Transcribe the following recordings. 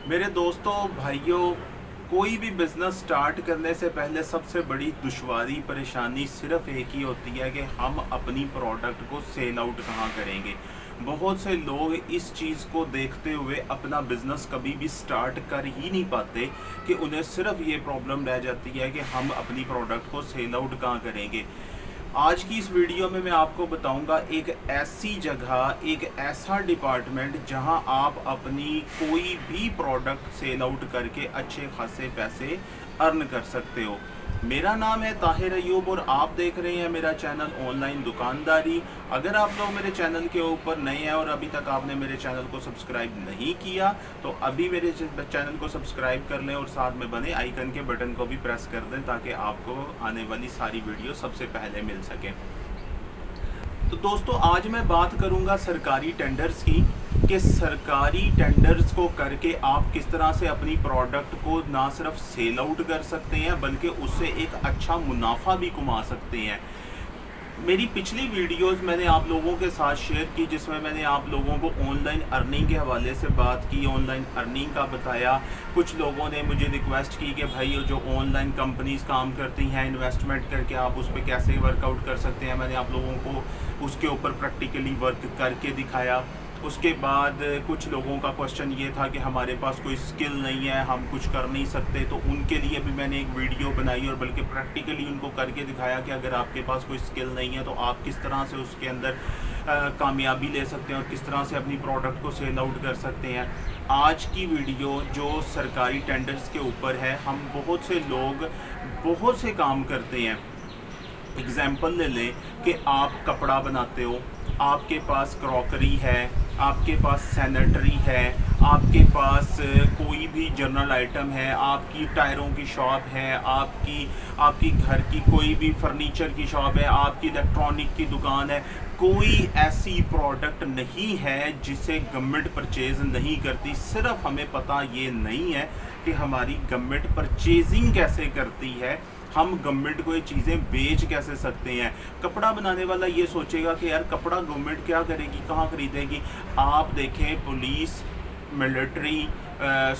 मेरे दोस्तों भाइयों, कोई भी बिज़नेस स्टार्ट करने से पहले सबसे बड़ी दुश्वारी परेशानी सिर्फ एक ही होती है कि हम अपनी प्रोडक्ट को सेल आउट कहाँ करेंगे। बहुत से लोग इस चीज़ को देखते हुए अपना बिज़नेस कभी भी स्टार्ट कर ही नहीं पाते कि उन्हें सिर्फ ये प्रॉब्लम रह जाती है कि हम अपनी प्रोडक्ट को सेल आउट कहाँ करेंगे। आज की इस वीडियो में मैं आपको बताऊंगा एक ऐसी जगह, एक ऐसा डिपार्टमेंट जहां आप अपनी कोई भी प्रोडक्ट सेल आउट करके अच्छे खासे पैसे अर्न कर सकते हो। मेरा नाम है ताहिर अयूब और आप देख रहे हैं मेरा चैनल ऑनलाइन दुकानदारी। अगर आप लोग मेरे चैनल के ऊपर नए हैं और अभी तक आपने मेरे चैनल को सब्सक्राइब नहीं किया तो अभी मेरे चैनल को सब्सक्राइब कर लें और साथ में बने आइकन के बटन को भी प्रेस कर दें ताकि आपको आने वाली सारी वीडियो सबसे पहले मिल सके। तो दोस्तों, आज मैं बात करूंगा सरकारी टेंडर्स की कि सरकारी टेंडर्स को करके आप किस तरह से अपनी प्रोडक्ट को ना सिर्फ सेल आउट कर सकते हैं बल्कि उससे एक अच्छा मुनाफा भी कमा सकते हैं। मेरी पिछली वीडियोस मैंने आप लोगों के साथ शेयर की जिसमें मैंने आप लोगों को ऑनलाइन अर्निंग के हवाले से बात की, ऑनलाइन अर्निंग का बताया। कुछ लोगों ने मुझे रिक्वेस्ट की कि भाई जो ऑनलाइन कंपनीज काम करती हैं इन्वेस्टमेंट करके आप उस पर कैसे वर्कआउट कर सकते हैं। मैंने आप लोगों को उसके ऊपर प्रैक्टिकली वर्क करके दिखाया। उसके बाद कुछ लोगों का क्वेश्चन ये था कि हमारे पास कोई स्किल नहीं है, हम कुछ कर नहीं सकते, तो उनके लिए भी मैंने एक वीडियो बनाई और बल्कि प्रैक्टिकली उनको करके दिखाया कि अगर आपके पास कोई स्किल नहीं है तो आप किस तरह से उसके अंदर कामयाबी ले सकते हैं और किस तरह से अपनी प्रोडक्ट को सेल आउट कर सकते हैं। आज की वीडियो जो सरकारी टेंडर्स के ऊपर है, हम बहुत से लोग बहुत से काम करते हैं। एग्जाम्पल ले लें कि आप कपड़ा बनाते हो, आपके पास क्रॉकरी है, आपके पास सैनिटरी है, आपके पास कोई भी जनरल आइटम है, आपकी टायरों की शॉप है, आपकी घर की कोई भी फर्नीचर की शॉप है, आपकी इलेक्ट्रॉनिक की दुकान है। कोई ऐसी प्रोडक्ट नहीं है जिसे गवर्नमेंट परचेज नहीं करती। सिर्फ हमें पता ये नहीं है कि हमारी गवर्नमेंट परचेजिंग कैसे करती है, हम गवर्नमेंट को ये चीज़ें बेच कैसे सकते हैं। कपड़ा बनाने वाला ये सोचेगा कि यार कपड़ा गवर्नमेंट क्या करेगी, कहाँ खरीदेगी। आप देखें पुलिस, मिलिट्री,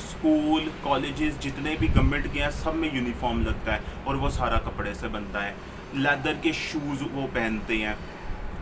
स्कूल, कॉलेजेस जितने भी गवर्नमेंट के हैं सब में यूनिफॉर्म लगता है और वो सारा कपड़े से बनता है। लेदर के शूज़ वो पहनते हैं।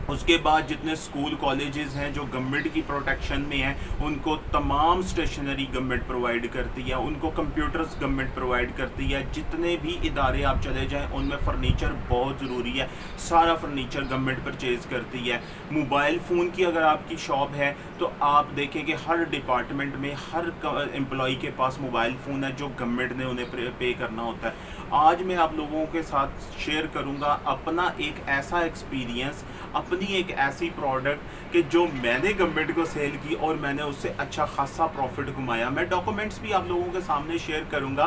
उसके बाद जितने स्कूल कॉलेजेस हैं जो गवर्नमेंट की प्रोटेक्शन में हैं उनको तमाम स्टेशनरी गवर्नमेंट प्रोवाइड करती है, उनको कंप्यूटर्स गवर्नमेंट प्रोवाइड करती है। जितने भी इदारे आप चले जाएं उनमें फ़र्नीचर बहुत ज़रूरी है, सारा फर्नीचर गवर्नमेंट परचेज करती है। मोबाइल फ़ोन की अगर आपकी शॉप है तो आप देखें कि हर डिपार्टमेंट में हर एम्प्लॉई के पास मोबाइल फ़ोन है जो गवर्नमेंट ने उन्हें पे करना होता है। आज मैं आप लोगों के साथ शेयर करूंगा अपना एक ऐसा एक्सपीरियंस, अपनी एक ऐसी प्रोडक्ट कि जो मैंने गवर्नमेंट को सेल की और मैंने उससे अच्छा खासा प्रॉफिट कमाया। मैं डॉक्यूमेंट्स भी आप लोगों के सामने शेयर करूंगा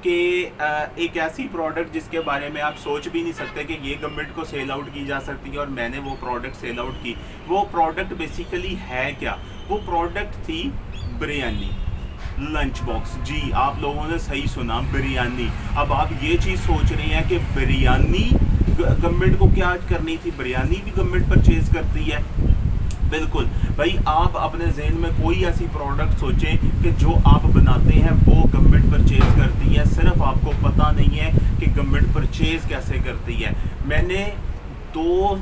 कि एक ऐसी प्रोडक्ट जिसके बारे में आप सोच भी नहीं सकते कि ये गवर्नमेंट को सेल आउट की जा सकती है और मैंने वो प्रोडक्ट सेल आउट की। वो प्रोडक्ट बेसिकली है क्या? वो प्रोडक्ट थी बिरयानी, लंच बॉक्स। जी, आप लोगों ने सही सुना, बिरयानी। अब आप ये चीज़ सोच रहे हैं कि बिरयानी गवर्नमेंट को क्या करनी थी, बिरयानी भी गवर्नमेंट परचेज करती है। बिल्कुल भाई, आप अपने जहन में कोई ऐसी प्रोडक्ट सोचें कि जो आप बनाते हैं वो गवर्नमेंट परचेज करती है, सिर्फ आपको पता नहीं है कि गवर्नमेंट परचेज कैसे करती है। मैंने 2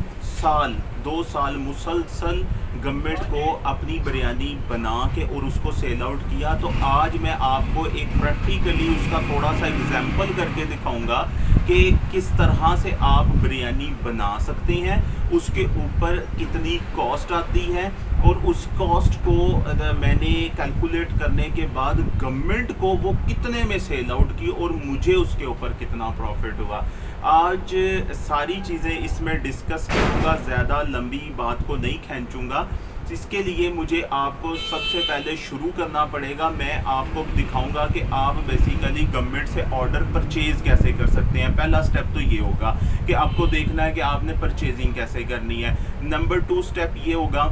साल मुसलसल गवर्नमेंट को अपनी बिरयानी बना के और उसको सेल आउट किया। तो आज मैं आपको एक प्रैक्टिकली उसका थोड़ा सा एग्जांपल करके दिखाऊंगा कि किस तरह से आप बिरयानी बना सकते हैं, उसके ऊपर कितनी कॉस्ट आती है और उस कॉस्ट को मैंने कैलकुलेट करने के बाद गवर्नमेंट को वो कितने में सेल आउट की और मुझे उसके ऊपर कितना प्रॉफिट हुआ। आज सारी चीज़ें इसमें डिस्कस करूँगा, ज़्यादा लंबी बात को नहीं खींचूँगा। इसके लिए मुझे आपको सबसे पहले शुरू करना पड़ेगा। मैं आपको दिखाऊंगा कि आप बेसिकली गवर्नमेंट से ऑर्डर परचेज कैसे कर सकते हैं। पहला स्टेप तो ये होगा कि आपको देखना है कि आपने परचेजिंग कैसे करनी है। नंबर 2 स्टेप ये होगा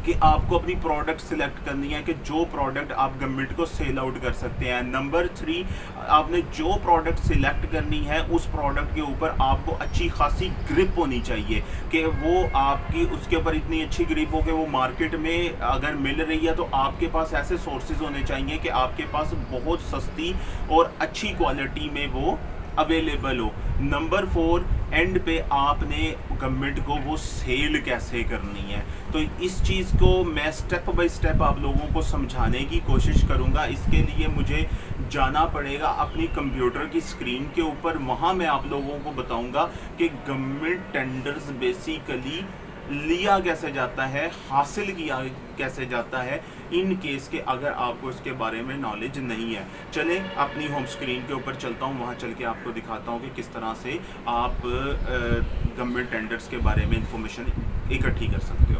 कि आपको अपनी प्रोडक्ट सिलेक्ट करनी है कि जो प्रोडक्ट आप गवर्नमेंट को सेल आउट कर सकते हैं। नंबर 3, आपने जो प्रोडक्ट सिलेक्ट करनी है उस प्रोडक्ट के ऊपर आपको अच्छी खासी ग्रिप होनी चाहिए कि वो आपकी उसके ऊपर इतनी अच्छी ग्रिप हो कि वो मार्केट में अगर मिल रही है तो आपके पास ऐसे सोर्सेज होने चाहिए कि आपके पास बहुत सस्ती और अच्छी क्वालिटी में वो अवेलेबल हो। नंबर 4, एंड पे आपने गवर्नमेंट को वो सेल कैसे करनी है। तो इस चीज़ को मैं स्टेप बाय स्टेप आप लोगों को समझाने की कोशिश करूँगा। इसके लिए मुझे जाना पड़ेगा अपनी कंप्यूटर की स्क्रीन के ऊपर, वहाँ मैं आप लोगों को बताऊँगा कि गवर्नमेंट टेंडर्स बेसिकली लिया कैसे जाता है, हासिल किया कैसे जाता है, इन केस के अगर आपको इसके बारे में नॉलेज नहीं है। चलें अपनी होम स्क्रीन के ऊपर चलता हूँ, वहाँ चल के आपको दिखाता हूँ कि किस तरह से आप गवर्नमेंट टेंडर्स के बारे में इंफॉर्मेशन इकट्ठी कर सकते हो।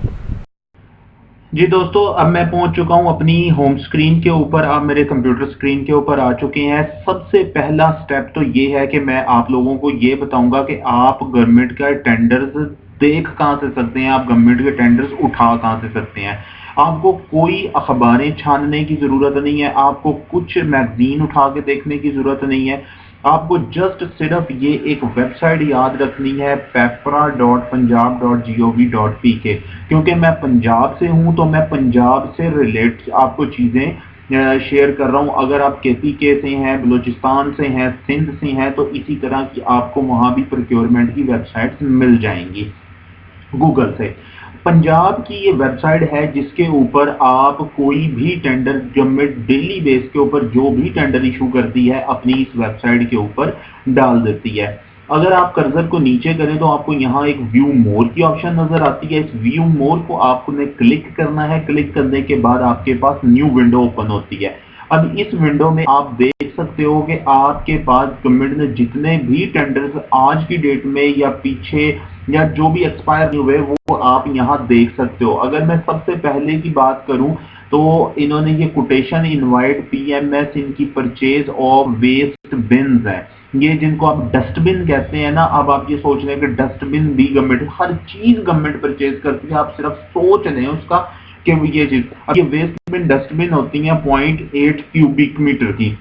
जी दोस्तों, अब मैं पहुंच चुका हूं अपनी होम स्क्रीन के ऊपर। आप मेरे कंप्यूटर स्क्रीन के ऊपर आ चुके हैं। सबसे पहला स्टेप तो ये है कि मैं आप लोगों को ये बताऊंगा कि आप गवर्नमेंट का टेंडर्स देख कहां से सकते हैं, आप गवर्नमेंट के टेंडर्स उठा कहां से सकते हैं। आपको कोई अखबारें छानने की जरूरत नहीं है, आपको कुछ मैगजीन उठा के देखने की जरूरत नहीं है। आपको जस्ट सिर्फ ये एक वेबसाइट याद रखनी है, pepra.punjab.gov.pk। क्योंकि मैं पंजाब से हूं तो मैं पंजाब से रिलेट आपको चीजें शेयर कर रहा हूं। अगर आप KPK से हैं, बलूचिस्तान से हैं, सिंध से हैं, तो इसी तरह की आपको वहां भी प्रोक्योरमेंट की वेबसाइट्स मिल जाएंगी गूगल से। पंजाब की ये वेबसाइट है जिसके ऊपर आप कोई भी टेंडर, गवर्नमेंट डेली बेस के ऊपर जो भी टेंडर इशू करती है अपनी इस वेबसाइट के ऊपर डाल देती है। अगर आप कर्सर को नीचे करें तो आपको यहाँ एक व्यू मोर की ऑप्शन नजर आती है। इस व्यू मोर को आपने क्लिक करना है। क्लिक करने के बाद आपके पास न्यू विंडो ओपन होती है। अब इस विंडो में आप देख सकते हो कि आपके पास गवर्नमेंट ने जितने भी टेंडर्स आज की डेट में या पीछे या जो भी एक्सपायर हुए वो आप यहाँ देख सकते हो। अगर मैं सबसे पहले की बात करूं तो इन्होंने ये कोटेशन इनवाइट PMS इनकी परचेज ऑफ वेस्ट बिन्स है, ये जिनको आप डस्टबिन कहते हैं ना। अब आप ये सोच रहे हैं कि डस्टबिन भी गवर्नमेंट, हर चीज गवर्नमेंट परचेज करती है, आप सिर्फ सोच रहे हैं उसका कि ये चीज। अब ये वेस्ट बिन डस्टबिन होती है 0.8 क्यूबिक मीटर की,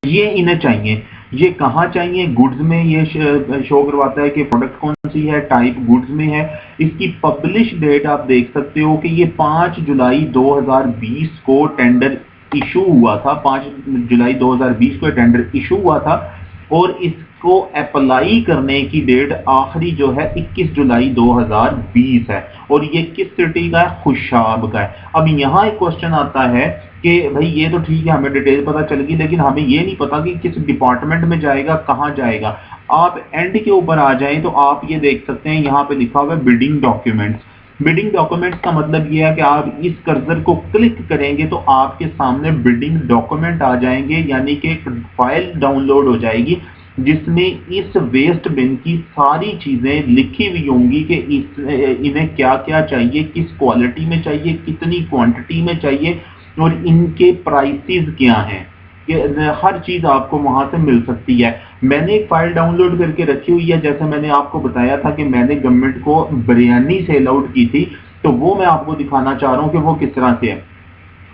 ये इन्हें चाहिए। ये कहाँ चाहिए? गुड्स में ये शो करवाता है कि प्रोडक्ट कौन सी है, टाइप गुड्स में है। इसकी पब्लिश डेट आप देख सकते हो कि ये 5 जुलाई 2020 को टेंडर इशू हुआ था। 5 जुलाई 2020 को टेंडर इशू हुआ था और इसको अप्लाई करने की डेट आखिरी जो है 21 जुलाई 2020 है। और ये किस सिटी का है? खुशाब का है। अब यहाँ एक क्वेश्चन आता है कि भाई ये तो ठीक है, हमें डिटेल पता चल गई, लेकिन हमें ये नहीं पता कि किस डिपार्टमेंट में जाएगा, कहाँ जाएगा। आप एंड के ऊपर आ जाएं तो आप ये देख सकते हैं यहाँ पे लिखा हुआ है बिडिंग डॉक्यूमेंट्स। बिडिंग डॉक्यूमेंट्स का मतलब ये है कि आप इस कर्सर को क्लिक करेंगे तो आपके सामने बिडिंग डॉक्यूमेंट आ जाएंगे, यानी कि एक फाइल डाउनलोड हो जाएगी जिसमें इस वेस्ट बिन की सारी चीजें लिखी हुई होंगी कि इन्हें क्या क्या चाहिए, किस क्वालिटी में चाहिए, कितनी क्वांटिटी में चाहिए और इनके प्राइसेस क्या हैं। ये हर चीज आपको वहां से मिल सकती है। मैंने एक फाइल डाउनलोड करके रखी हुई है, जैसे मैंने आपको बताया था कि मैंने गवर्नमेंट को बिरयानी सेल आउट की थी, तो वो मैं आपको दिखाना चाह रहा हूं कि वो किस तरह से है।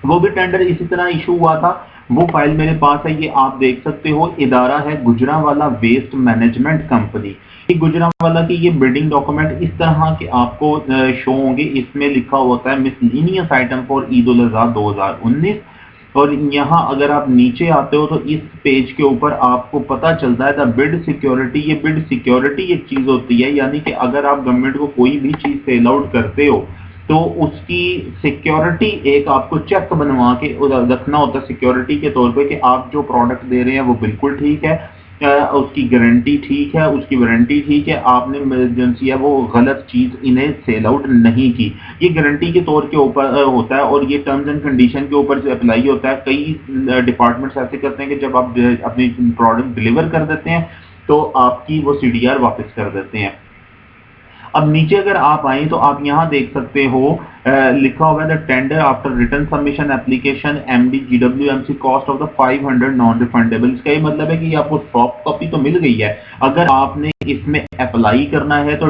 वो भी टेंडर इसी तरह इशू हुआ था। वो फाइल मेरे पास है, ये आप देख सकते हो। इदारा है Gujranwala waste management company. Gujranwala की ये बिल्डिंग डॉक्यूमेंट इस तरह के आपको शो होंगे। इसमें लिखा होता है miscellaneous item for Eid ul Azha 2019। और यहाँ अगर आप नीचे आते हो तो इस पेज के ऊपर आपको पता चलता है द बिड सिक्योरिटी। ये बिड सिक्योरिटी एक चीज होती है, यानी कि अगर आप गवर्नमेंट को कोई भी चीज सेल आउट करते हो तो उसकी सिक्योरिटी एक आपको चेक बनवा के रखना होता है सिक्योरिटी के तौर पे कि आप जो प्रोडक्ट दे रहे हैं वो बिल्कुल ठीक है, उसकी गारंटी ठीक है, उसकी वारंटी ठीक है, आपने इमरजेंसी है वो गलत चीज इन्हें सेल आउट नहीं की। ये गारंटी के तौर के ऊपर होता है और ये टर्म्स एंड कंडीशन के ऊपर से अप्लाई होता है। कई डिपार्टमेंट्स ऐसे करते हैं कि जब आप अपनी प्रोडक्ट डिलीवर कर देते हैं तो आपकी वो CDR वापस कर देते हैं। अब नीचे अगर आप आए तो आप यहाँ देख सकते हो लिखा हुआ है the tender after return submission application MD GWMC cost of the 500 non refundable. इसका ये मतलब है कि आपको सॉफ्ट कॉपी तो मिल गई है, अगर आपने इसमें अप्लाई करना है तो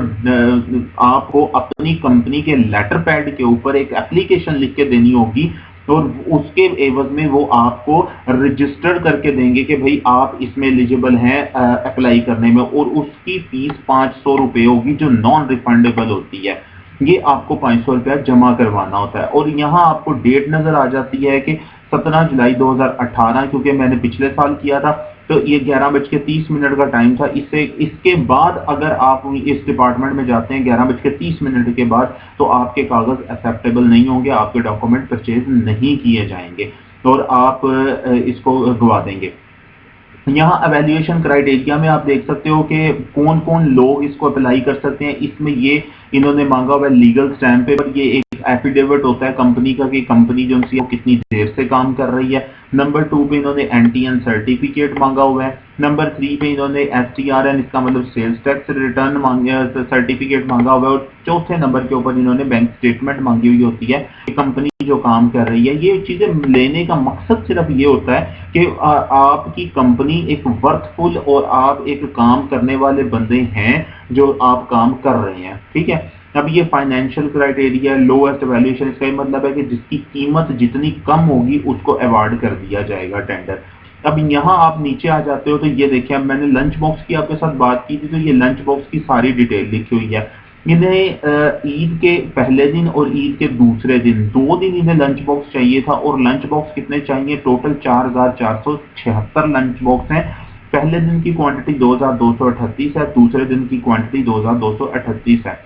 आपको अपनी कंपनी के लेटर पैड के ऊपर एक एप्लीकेशन लिख के देनी होगी और उसके एवज में वो आपको रजिस्टर करके देंगे कि भाई आप इसमें एलिजिबल हैं अप्लाई करने में, और उसकी फीस 500 रुपये होगी जो नॉन रिफंडेबल होती है। ये आपको 500 रुपया जमा करवाना होता है। और यहाँ आपको डेट नजर आ जाती है कि 17 जुलाई 2018, क्योंकि मैंने पिछले साल किया था तो ये 11:30 का टाइम था। इसके बाद अगर आप इस डिपार्टमेंट में जाते हैं 11:30 के बाद तो आपके कागज एक्सेप्टेबल नहीं होंगे, आपके डॉक्यूमेंट परचेज नहीं किए जाएंगे और आप इसको गवा देंगे। यहाँ एवेल्युएशन क्राइटेरिया में आप देख सकते हो कि कौन कौन लोग इसको अप्लाई कर सकते हैं। इसमें ये इन्होंने मांगा हुआ है लीगल स्टैम्प पेपर, ये एक एफिडेविट होता है कंपनी का कि कंपनी जो है वो कितनी देर से काम कर रही है। नंबर 2 पे इन्होंने एनटीएन सर्टिफिकेट मांगा हुआ है। नंबर 3 पे इन्होंने एसटीआरएन, इसका मतलब सेल्स टैक्स रिटर्न मांगे सर्टिफिकेट मांगा हुआ है। और चौथे नंबर के ऊपर इन्होंने बैंक स्टेटमेंट मांगी हुई होती है कि कंपनी जो काम कर रही है। ये चीजें लेने का मकसद सिर्फ ये होता है कि आपकी कंपनी एक वर्थफुल और आप एक काम करने वाले बंदे हैं जो आप काम कर रहे हैं, ठीक है। अब ये फाइनेंशियल क्राइटेरिया लोएस्ट वैल्यूएशन, इसका मतलब है कि जिसकी कीमत जितनी कम होगी उसको अवार्ड कर दिया जाएगा टेंडर। अब यहाँ आप नीचे आ जाते हो तो ये देखिए, अब मैंने लंच बॉक्स की आपके साथ बात की थी तो ये लंच बॉक्स की सारी डिटेल लिखी हुई है। इन्हें ईद के पहले दिन और ईद के दूसरे दिन 2 दिन इन्हें लंच बॉक्स चाहिए था। और लंच बॉक्स कितने चाहिए, टोटल 4476 लंच बॉक्स हैं। पहले दिन की क्वांटिटी 2238 है, दूसरे दिन की क्वांटिटी 2238 है।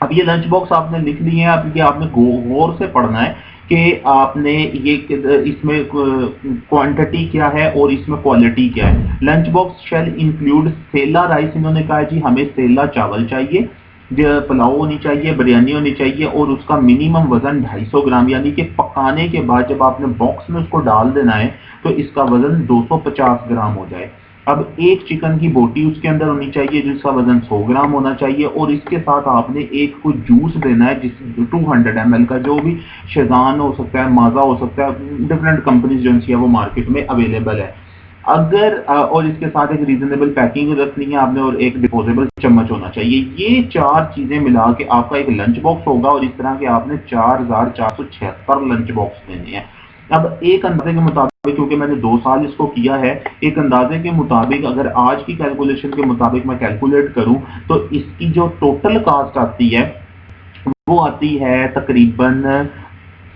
अब ये लंच बॉक्स आपने लिख लिए हैं, अब ये आपने गौर से पढ़ना है कि आपने ये इसमें क्वांटिटी क्या है और इसमें क्वालिटी क्या है। लंच बॉक्स शेल इंक्लूड सेला राइस, इन्होंने कहा जी हमें सेला चावल चाहिए, पुलाव होनी चाहिए, बिरयानी होनी चाहिए और उसका मिनिमम वजन 250 ग्राम, यानी कि पकाने के बाद जब आपने बॉक्स में उसको डाल देना है तो इसका वजन 250 ग्राम हो जाए। अब एक चिकन की बोटी उसके अंदर होनी चाहिए जिसका वजन 100 ग्राम होना चाहिए और इसके साथ आपने एक को जूस देना है जिस 200 ml का, जो भी शेजान हो सकता है, माजा हो सकता है, डिफरेंट कंपनीज जो है वो मार्केट में अवेलेबल है। अगर और इसके साथ एक रीजनेबल पैकिंग रखनी है आपने और एक डिपोजेबल चम्मच होना चाहिए। ये 4 चीजें मिला के आपका एक लंच बॉक्स होगा और इस तरह के आपने 4476 लंच बॉक्स देने हैं। अब एक अंदाजे के मुताबिक, क्योंकि मैंने 2 साल इसको किया है, एक अंदाजे के मुताबिक अगर आज की कैलकुलेशन के मुताबिक मैं कैलकुलेट करूं तो इसकी जो टोटल कास्ट आती है वो आती है तकरीबन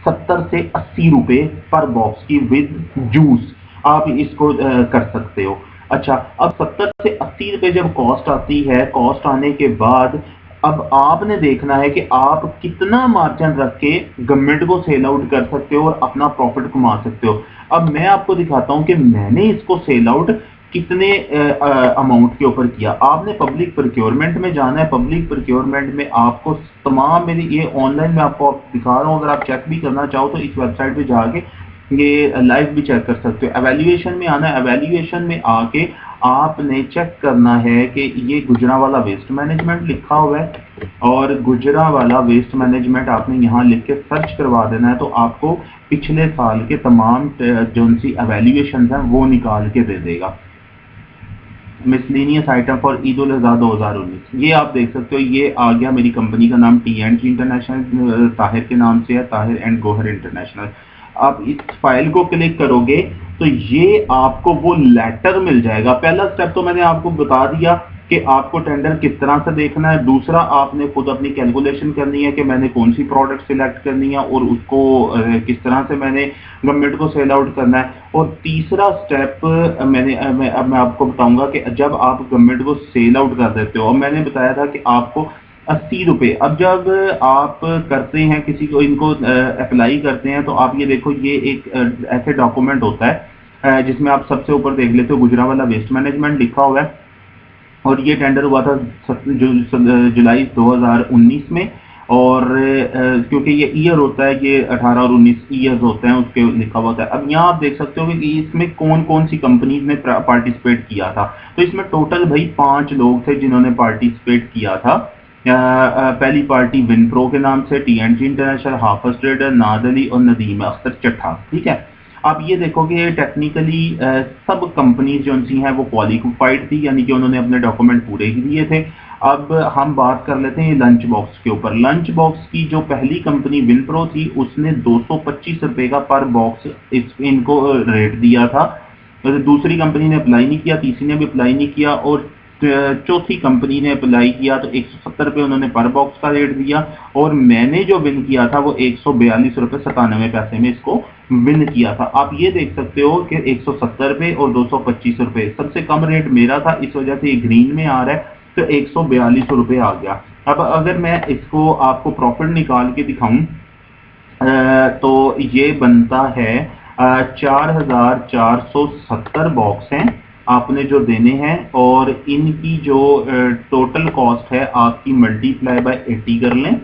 70 से 80 रुपए पर बॉक्स की विद जूस। आप इसको कर सकते हो। अच्छा, अब 70 से 80 रुपए जब कॉस्ट आती है, कॉस्ट आने के बाद अब आपने देखना है कि आप कितना मार्जिन रख के गवर्नमेंट को सेल आउट कर सकते हो और अपना प्रॉफिट कमा सकते हो। अब मैं आपको दिखाता हूं कि मैंने इसको सेल आउट कितने अमाउंट के ऊपर किया। आपने पब्लिक प्रोक्योरमेंट में जाना है। पब्लिक प्रोक्योरमेंट में आपको तमाम, मेरी ये ऑनलाइन में आपको दिखा रहा हूं, अगर आप चेक भी करना चाहो तो इस वेबसाइट पे जाके ये लाइव भी चेक कर सकते हो। एवेल्युएशन में आना है। एवेल्युएशन में आके आपने चेक करना है कि ये गुजरांवाला वेस्ट मैनेजमेंट लिखा हुआ है और गुजरांवाला वेस्ट मैनेजमेंट आपने यहाँ लिख के सर्च करवा देना है तो आपको पिछले साल के तमाम जो सी एवेल्युएशन है वो निकाल के दे देगा। Miscellaneous item for Eid ul Azha 2019, ये आप देख सकते हो। ये आ गया, मेरी कंपनी का नाम T&G इंटरनेशनल ताहिर के नाम से है, ताहिर एंड गोहर इंटरनेशनल। आप इस फाइल को क्लिक करोगे तो ये आपको वो लेटर मिल जाएगा। पहला स्टेप तो मैंने आपको बता दिया कि आपको टेंडर किस तरह से देखना है। दूसरा, आपने खुद अपनी कैलकुलेशन करनी है कि मैंने कौन सी प्रोडक्ट सिलेक्ट करनी है और उसको किस तरह से मैंने गवर्नमेंट को सेल आउट करना है। और तीसरा स्टेप मैं आपको बताऊंगा कि जब आप गवर्नमेंट को सेल आउट कर देते हो, और मैंने बताया था कि आपको 80 रुपये, अब जब आप करते हैं किसी को, इनको अप्लाई करते हैं तो आप ये देखो, ये एक ऐसे डॉक्यूमेंट होता है जिसमें आप सबसे ऊपर देख लेते हो गुजरांवाला वेस्ट मैनेजमेंट लिखा हुआ है और ये टेंडर हुआ था जुलाई 2019 में। और क्योंकि ये ईयर होता है, ये 18 और 19 ईयर्स होते हैं उसके लिखा हुआ होता है। अब यहाँ आप देख सकते हो कि इसमें कौन कौन सी कंपनीज ने पार्टिसिपेट किया था। तो इसमें टोटल भाई 5 लोग थे जिन्होंने पार्टिसिपेट किया था पहली पार्टी विनप्रो के नाम से, TNG इंटरनेशनल, हाफिज ट्रेडर, नाद अली और नदीम अख्तर चट्ठा। ठीक है, आप ये देखो कि टेक्निकली सब कंपनीज जो सी हैं वो क्वालिफाइड थी, यानी कि उन्होंने अपने डॉक्यूमेंट पूरे ही दिए थे। अब हम बात कर लेते हैं लंच बॉक्स के ऊपर। लंच बॉक्स की जो पहली कंपनी विनप्रो थी उसने 225 रुपए का पर बॉक्स इनको रेट दिया था। दूसरी कंपनी ने अप्लाई नहीं किया, तीसरी ने भी अप्लाई नहीं किया, और चौथी कंपनी ने अप्लाई किया तो 170 रुपये उन्होंने पर बॉक्स का रेट दिया, और मैंने जो विन किया था वो 142 रुपये 97 पैसे में इसको विन किया था। आप ये देख सकते हो कि 170 रुपये और 225 रुपये, सबसे कम रेट मेरा था, इस वजह से ये ग्रीन में आ रहा है, तो 142 रुपये आ गया। अब अगर मैं इसको आपको प्रॉफिट निकाल के दिखाऊं तो ये बनता है 4470 बॉक्स हैं आपने जो देने हैं, और इनकी जो टोटल कॉस्ट है आपकी मल्टीप्लाई बाय 80 कर लें,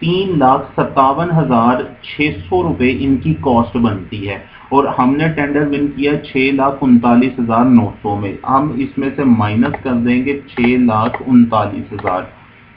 3,57,600 रुपये इनकी कॉस्ट बनती है। और हमने टेंडर विन किया 6,39,900 में, हम इसमें से माइनस कर देंगे 6,39,000,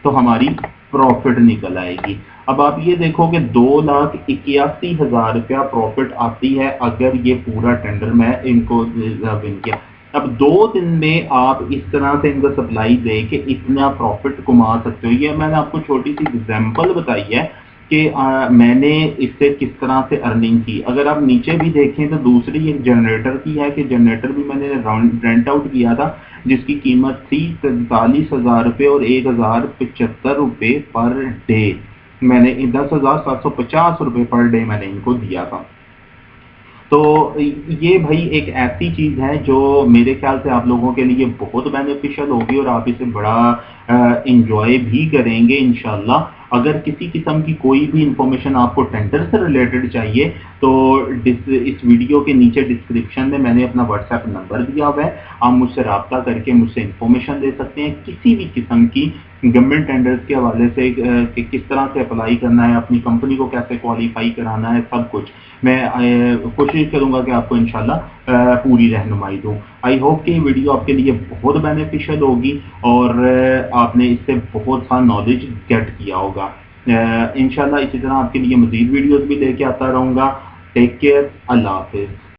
तो हमारी प्रॉफिट निकल आएगी। अब आप ये देखो कि 2,81,000 रुपया प्रॉफिट आती है अगर ये पूरा टेंडर मैं इनको विन किया। अब 2 दिन में आप इस तरह से इनको सप्लाई दे के इतना प्रॉफिट कमा सकते हो। ये मैंने आपको छोटी सी एग्जांपल बताई है कि मैंने इससे किस तरह से अर्निंग की। अगर आप नीचे भी देखें तो दूसरी एक जनरेटर की है कि जनरेटर भी मैंने रेंट आउट किया था, जिसकी कीमत थी 43,000 रुपये और 1,075 रुपये पर डे। मैंने 10,750 रुपये पर डे मैंने इनको दिया था। तो ये भाई एक ऐसी चीज़ है जो मेरे ख्याल से आप लोगों के लिए बहुत बेनिफिशियल होगी, और आप इसे बड़ा इंजॉय भी करेंगे इंशाल्लाह। अगर किसी किस्म की कोई भी इंफॉर्मेशन आपको टेंडर से रिलेटेड चाहिए तो इस वीडियो के नीचे डिस्क्रिप्शन में मैंने अपना व्हाट्सएप नंबर दिया हुआ है, आप मुझसे रब्ता करके मुझसे इंफॉर्मेशन दे सकते हैं किसी भी किस्म की गवर्नमेंट टेंडर्स के हवाले से, कि किस तरह से अप्लाई करना है, अपनी कंपनी को कैसे क्वालिफाई कराना है, सब कुछ मैं कोशिश करूंगा कि आपको इंशाल्लाह पूरी रहनुमाई दूं। आई होप कि ये वीडियो आपके लिए बहुत बेनिफिशियल होगी और आपने इससे बहुत सा नॉलेज गेट किया होगा। इंशाल्लाह इसी तरह आपके लिए मज़ीद वीडियोस भी लेके आता रहूँगा। टेक केयर, अल्लाह हाफिज़।